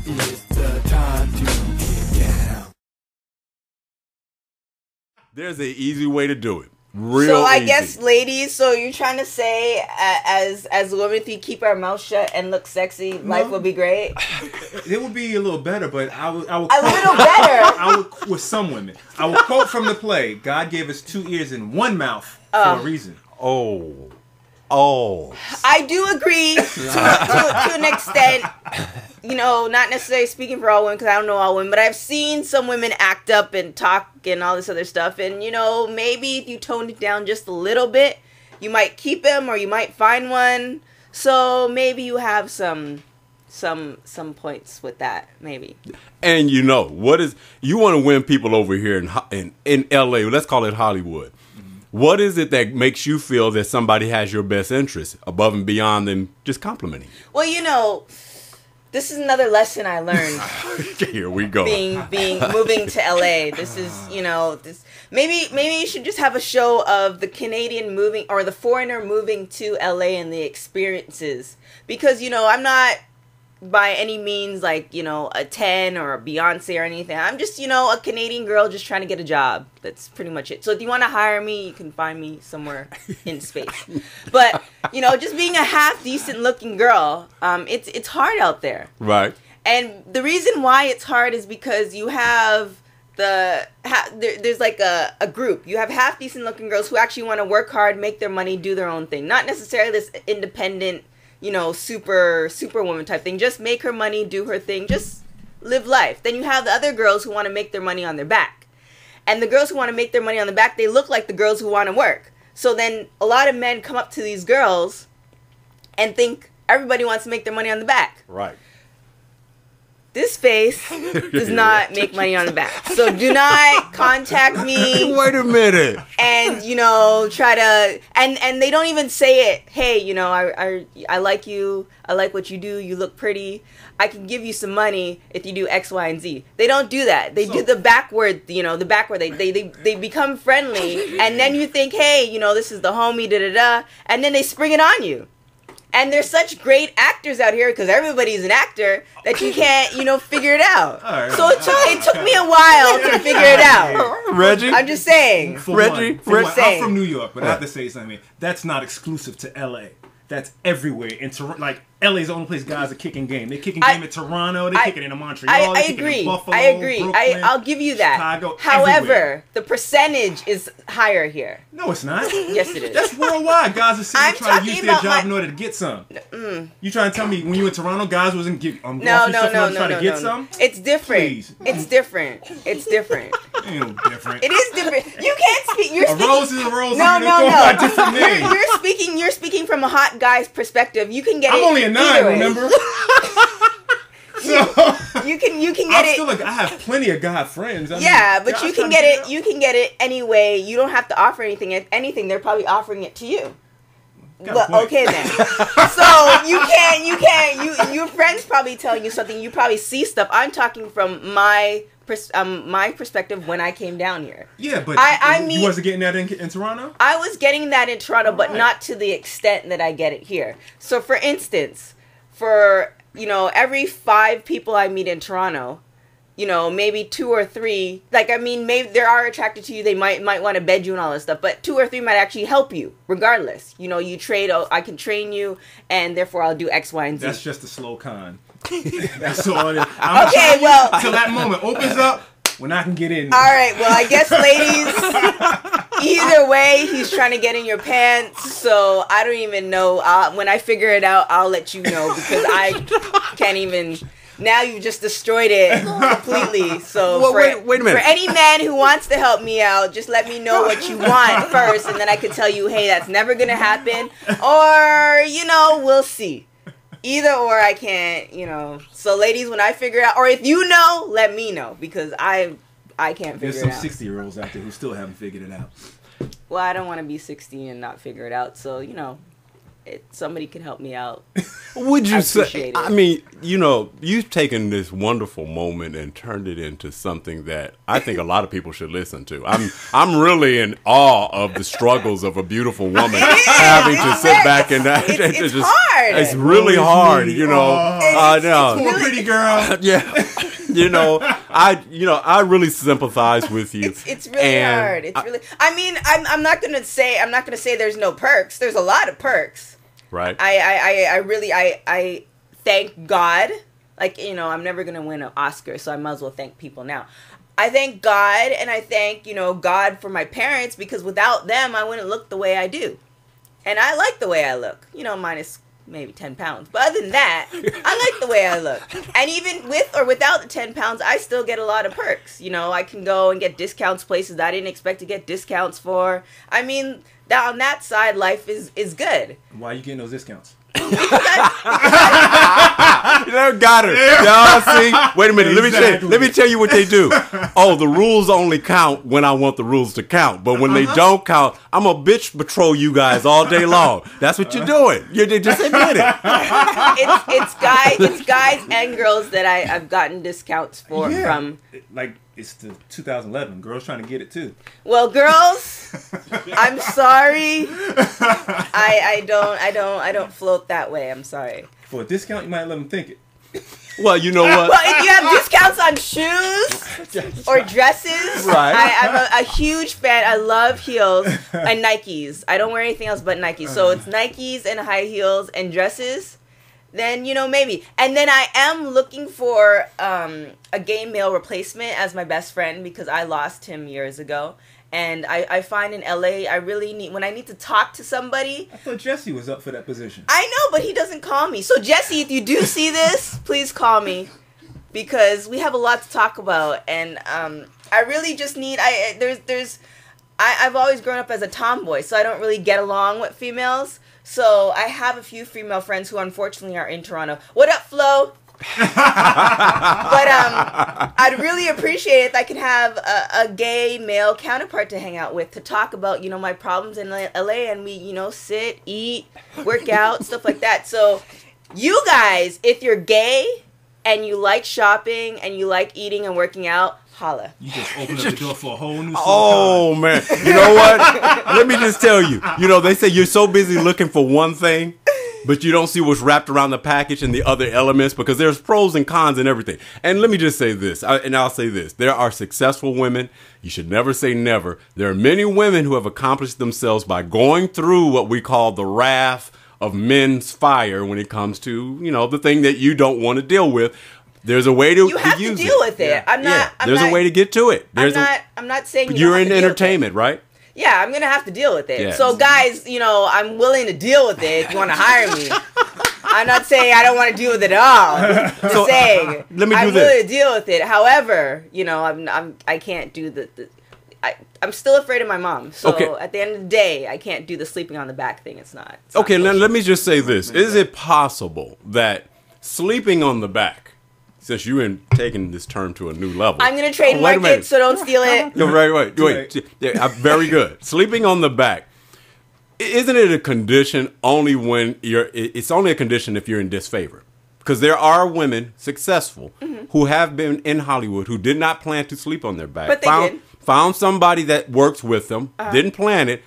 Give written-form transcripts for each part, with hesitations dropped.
It's the time to get down. There's an easy way to do it. Real so I easy. guess, ladies, so you're trying to say, as women, if we keep our mouth shut and look sexy, life will be great? It would be a little better, but I would A little better? I would, with some women. I will quote from the play, God gave us 2 ears and 1 mouth for a reason. Oh. I do agree to an extent. You know, not necessarily speaking for all women, because I don't know all women, but I've seen some women act up and talk and all this other stuff. And, you know, maybe if you toned it down just a little bit, you might keep him or you might find one. So maybe you have some points with that, maybe. And you know, you want to win people over here in LA, let's call it Hollywood. What is it that makes you feel that somebody has your best interest above and beyond them just complimenting? Well, you know, this is another lesson I learned. Here we go. Moving to LA. This is, you know, maybe you should just have a show of the Canadian moving or the foreigner moving to LA and the experiences. Because, you know, I'm not by any means like, you know, a 10 or a Beyonce or anything. I'm just, you know, a Canadian girl just trying to get a job. That's pretty much it. So if you want to hire me, you can find me somewhere in space. But, you know, just being a half decent looking girl, it's hard out there. Right. And the reason why it's hard is because you have there's like a group. You have half decent looking girls who actually want to work hard, make their money, do their own thing. Not necessarily this independent, you know, superwoman type thing. Just make her money, do her thing, just live life. Then you have the other girls who want to make their money on their back. And the girls who want to make their money on the back, they look like the girls who want to work. So then a lot of men come up to these girls and think everybody wants to make their money on the back. Right. This face does not make money on the back. So do not contact me. Wait a minute. And, you know, try to... And they don't even say it. Hey, you know, I like you. I like what you do. You look pretty. I can give you some money if you do X, Y, and Z. They don't do that. They do the backward, you know, the backward. They become friendly. And then you think, hey, you know, this is the homie, da-da-da. And then they spring it on you. And there's such great actors out here, because everybody's an actor, that you can't, you know, figure it out. Right. So it took me a while to figure it out. Reggie? I'm just saying. Reggie? I'm from New York, but I have to say something. That's not exclusive to L.A. That's everywhere. In like, LA's the only place guys are kicking game. They're kicking game in Toronto. They're kicking it in Montreal. I agree. In Buffalo, I agree. Brooklyn, I'll give you that. Chicago, however, everywhere. the percentage is higher here. No, it's not. Yes, it is. That's worldwide. Guys are sitting trying to use their job in order to get some. You trying to tell me when you in Toronto, guys wasn't get no. to get some? It's different. Please. It's different. It's different. Ain't no different. It is different. You can't speak. You're speaking. A rose is a rose. No. Different names. You're speaking from a hot guy's perspective. You can get it. I'm only a 9, remember? So you can get it. I have plenty of guy friends. But you can get it. You can get it anyway. You don't have to offer anything. If anything, they're probably offering it to you. But okay then. So you can't. Your friends probably telling you something. You probably see stuff. I'm talking from my perspective when I came down here. Yeah, but you wasn't getting that in Toronto? I was getting that in Toronto, but not to the extent that I get it here. So for instance, for, you know, every 5 people I meet in Toronto, you know, maybe 2 or 3, like, I mean, maybe they are attracted to you, they might want to bed you and all this stuff, but 2 or 3 might actually help you, regardless. You know, you trade, I can train you, and therefore I'll do X, Y, and Z. That's just a slow con. That's all it is. Okay, well... Until that moment opens up, when I can get in. All right, well, I guess, ladies, either way, he's trying to get in your pants, so I don't even know. When I figure it out, I'll let you know, because I can't even... Now you've just destroyed it completely. So well, wait a minute. For any man who wants to help me out, just let me know what you want first, and then I can tell you, hey, that's never going to happen. Or, you know, we'll see. Either or, I can't, you know. So, ladies, when I figure out, or if you know, let me know, because I can't figure it out. There's some 60-year-olds out there who still haven't figured it out. Well, I don't want to be 60 and not figure it out, so, you know. somebody can help me out. Would you say? Appreciate it. I mean, you know, you've taken this wonderful moment and turned it into something that I think a lot of people should listen to. I'm really in awe of the struggles of a beautiful woman having to sit back and it's hard. It's really hard, you know. I know. Poor pretty girl. Yeah. I really sympathize with you. It's really hard. It's really. I mean, I'm not gonna say there's no perks. There's a lot of perks. Right. I really thank God. Like, you know, I'm never gonna win an Oscar, so I might as well thank people now. I thank God, and I thank, you know, God for my parents, because without them, I wouldn't look the way I do. And I like the way I look. You know, minus maybe 10 pounds. But other than that, I like the way I look. And even with or without the 10 pounds, I still get a lot of perks. You know, I can go and get discounts places that I didn't expect to get discounts for. I mean, on that side, life is good. Why are you getting those discounts? You never got her. Y'all see? Wait a minute. Exactly. Let me tell you what they do. Oh, the rules only count when I want the rules to count. But when they don't count, I'm a bitch patrol you guys all day long. That's what you're doing. You just admit it. It's guys and girls that I've gotten discounts for from. Like, it's the 2011. Girls trying to get it too. Well, girls, I'm sorry. I don't float that way. I'm sorry. For a discount, you might let them think it. Well, you know what? Well, if you have discounts on shoes or dresses, Right. I'm a huge fan. I love heels and Nikes. I don't wear anything else but Nikes. So it's Nikes and high heels and dresses. Then, you know, maybe. And then I am looking for a gay male replacement as my best friend, because I lost him years ago. And I find in LA, I really need, when I need to talk to somebody. I thought Jesse was up for that position. I know, but he doesn't call me. So Jesse, if you do see this, please call me, because we have a lot to talk about. And I really just need, I've always grown up as a tomboy, so I don't really get along with females. So I have a few female friends who unfortunately are in Toronto. What up, Flo? But I'd really appreciate it if I could have a gay male counterpart to hang out with, to talk about, you know, my problems in LA, and we, you know, sit, eat, work out, stuff like that. So you guys, if you're gay and you like shopping and you like eating and working out, holla. You just opened up the door for a whole new Oh, man. You know what? Let me just tell you. You know, they say you're so busy looking for one thing, but you don't see what's wrapped around the package and the other elements, because there's pros and cons and everything. And let me just say this, and I'll say this. There are successful women. You should never say never. There are many women who have accomplished themselves by going through what we call the wrath of men's fire when it comes to, you know, the thing that you don't want to deal with. There's a way to use it. You have to deal with it. Yeah. There's a way to get to it. I'm not saying you're in entertainment, right? Yeah, I'm going to have to deal with it. Yeah. So, guys, you know, I'm willing to deal with it if you want to hire me. I'm not saying I don't want to deal with it at all. I'm saying let me do I'm this. willing to deal with it. However, you know, I can't do I'm still afraid of my mom. So, at the end of the day, I can't do the sleeping on the back thing. It's not. Okay, now let me just say this. Is it possible that sleeping on the back, since you're taking this term to a new level. I'm going to trademark it, so don't steal it. No, wait. Yeah, very good. Sleeping on the back. Isn't it a condition only when it's only a condition if you're in disfavor? Because there are women, successful, who have been in Hollywood who did not plan to sleep on their back. But they did. Found somebody that works with them, didn't plan it,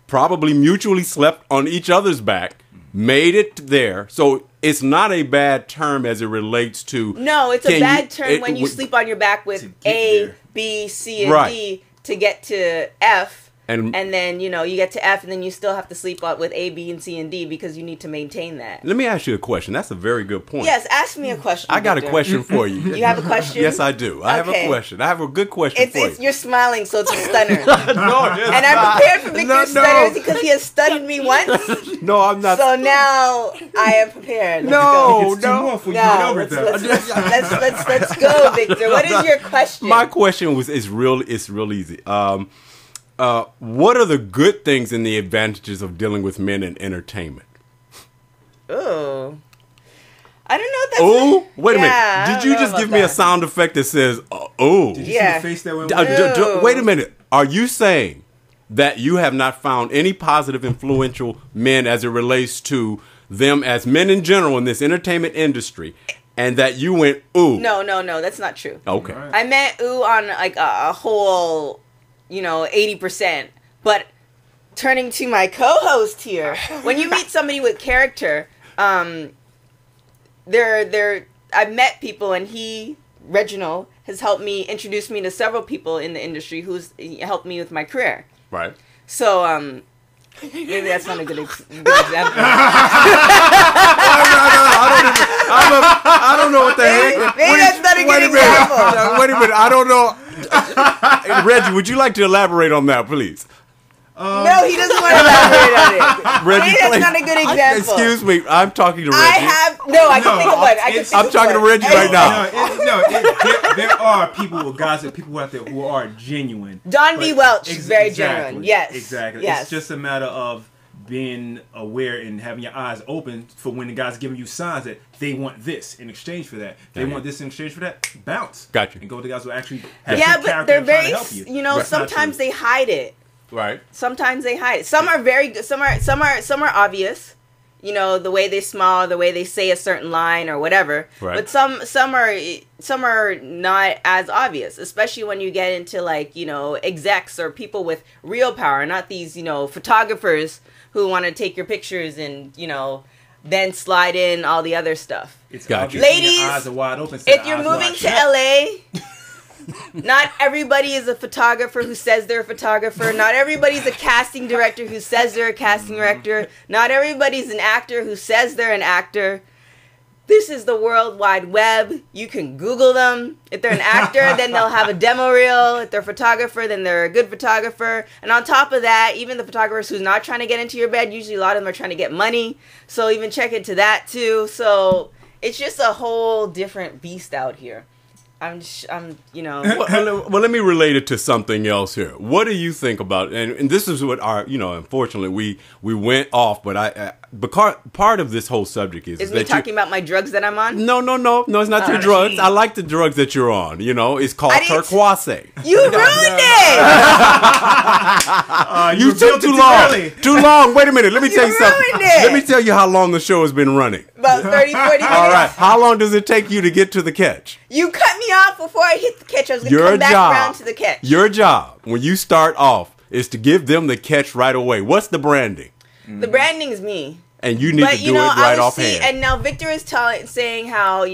probably mutually slept on each other's back, made it there. So it's not a bad term as it relates to... No, it's a bad term when you sleep on your back with A, B, C, and D to get to F. And then, you know, you get to F, and then you still have to sleep with A, B, and C, and D because you need to maintain that. Let me ask you a question. That's a very good point. Yes, ask me a question, I got Victor. a question for you. You have a question? Yes, I do. I have a question. I have a good question for you. You're smiling, so it's a stunner. No, it's and I'm prepared for Victor's stutters because he has stuttered me once. No, I'm not. So now I am prepared. Let's go, Victor. What is your question? My question is real easy. What are the good things and the advantages of dealing with men in entertainment? Oh, I don't know if that's... Oh, wait a minute. Did you just give me a sound effect that says, oh? Did you see the face that went wait a minute. Are you saying that you have not found any positive, influential men as it relates to them as men in general in this entertainment industry, and that you went, ooh. No, that's not true. Okay. Right. I meant ooh on like a whole, 80%. But turning to my co-host here, when you meet somebody with character, I've met people, and Reginald, has helped me introduce me to several people in the industry who's helped me with my career. Right. So, maybe that's not a good example. I don't know what the heck. Maybe that's not a good example. Wait a minute. I don't know. Reggie, would you like to elaborate on that, please? No, he doesn't want to elaborate on it. Reggie, Maybe that's please. not a good example. Excuse me. I'm talking to Reggie. I can think of one. I'm talking to Reggie right now. There are people out there who are genuine. Don B. Welch is very exactly, genuine. Yes. Exactly. Yes. It's just a matter of being aware and having your eyes open for when the guy's giving you signs that they want this in exchange for that. They want this in exchange for that. Bounce. Gotcha. And go to the guys who actually have Yeah, good but character they're and trying very, to help you. sometimes they hide it. Right. Sometimes they hide it. Some are very good. Some are obvious. The way they smile, the way they say a certain line or whatever. Right. But some are not as obvious, especially when you get into execs or people with real power, not these photographers who want to take your pictures and then slide in all the other stuff. It's Gotcha. obvious when Ladies, your eyes are wide open, if you're moving to LA, not everybody is a photographer who says they're a photographer. Not everybody's a casting director who says they're a casting director. Not everybody's an actor who says they're an actor. This is the World Wide Web. You can Google them. If they're an actor, then they'll have a demo reel. If they're a photographer, then they're a good photographer. And on top of that, even the photographers who's not trying to get into your bed, usually a lot of them are trying to get money. So even check into that too. So it's just a whole different beast out here. Well, let me relate it to something else here. What do you think about, and this is what unfortunately we went off, but part of this whole subject is me talking about my drugs that I'm on? No, it's not your drugs. I like the drugs that you're on. It's called Torkwase. You ruined it! You took too long. Too long. Wait a minute. Let me tell you something. It. Let me tell you how long the show has been running. About 30, 40 minutes. All right. How long does it take you to get to the catch? You cut me off before I hit the catch. I was going to come back around to the catch. Your job, when you start off, is to give them the catch right away. What's the branding? The branding is me. And you need to do it right offhand. And now Victor is saying how,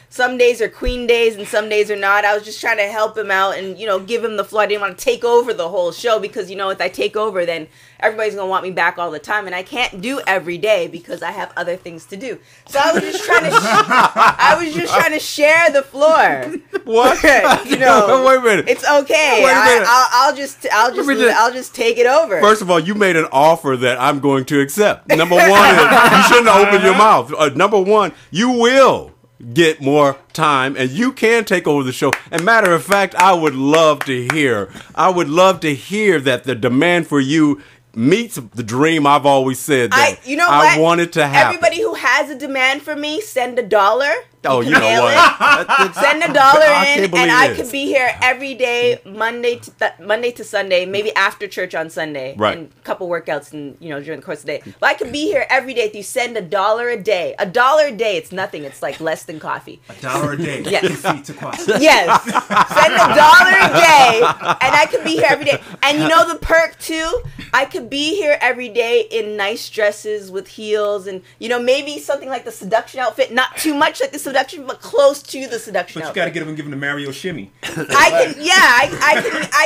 some days are queen days and some days are not. I was just trying to help him out and, give him the floor. I didn't want to take over the whole show because, if I take over, then everybody's going to want me back all the time. And I can't do every day because I have other things to do. So I was just trying to share the floor. What? Wait a minute. It's okay. Wait a minute. I'll just take it over. First of all, you made an offer that I'm going to accept. Number one is you shouldn't have opened your mouth. Number one, you will get more time and you can take over the show. And matter of fact, I would love to hear that the demand for you meets the dream I've always said that I wanted to happen. Everybody who has a demand for me, send $1. Oh, you know what? Send $1 in, and I could be here every day, Monday to Sunday, maybe after church on Sunday, right? And a couple workouts, and during the course of the day. But I could be here every day if you send $1 a day. $1 a day, it's nothing. It's like less than coffee. $1 a day. Yes. Torkwase. Yes. Send $1 a day, and I could be here every day. And the perk too, I could be here every day in nice dresses with heels, and maybe something like the seduction outfit, not too much like the seduction, but close to the seduction But you outfit. got to give him the Mario shimmy. I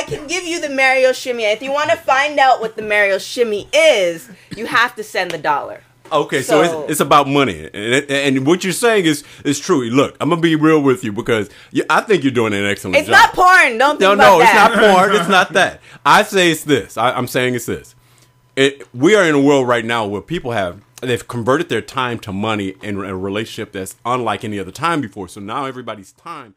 can give you the Mario shimmy. If you want to find out what the Mario shimmy is, you have to send $1. Okay, so it's about money, and what you're saying is true. Look, I'm gonna be real with you because I think you're doing an excellent job. It's not porn. Don't think about that. It's not porn. It's not that. I say it's this. I'm saying it's this. We are in a world right now where people they've converted their time to money in a relationship that's unlike any other time before. So now everybody's time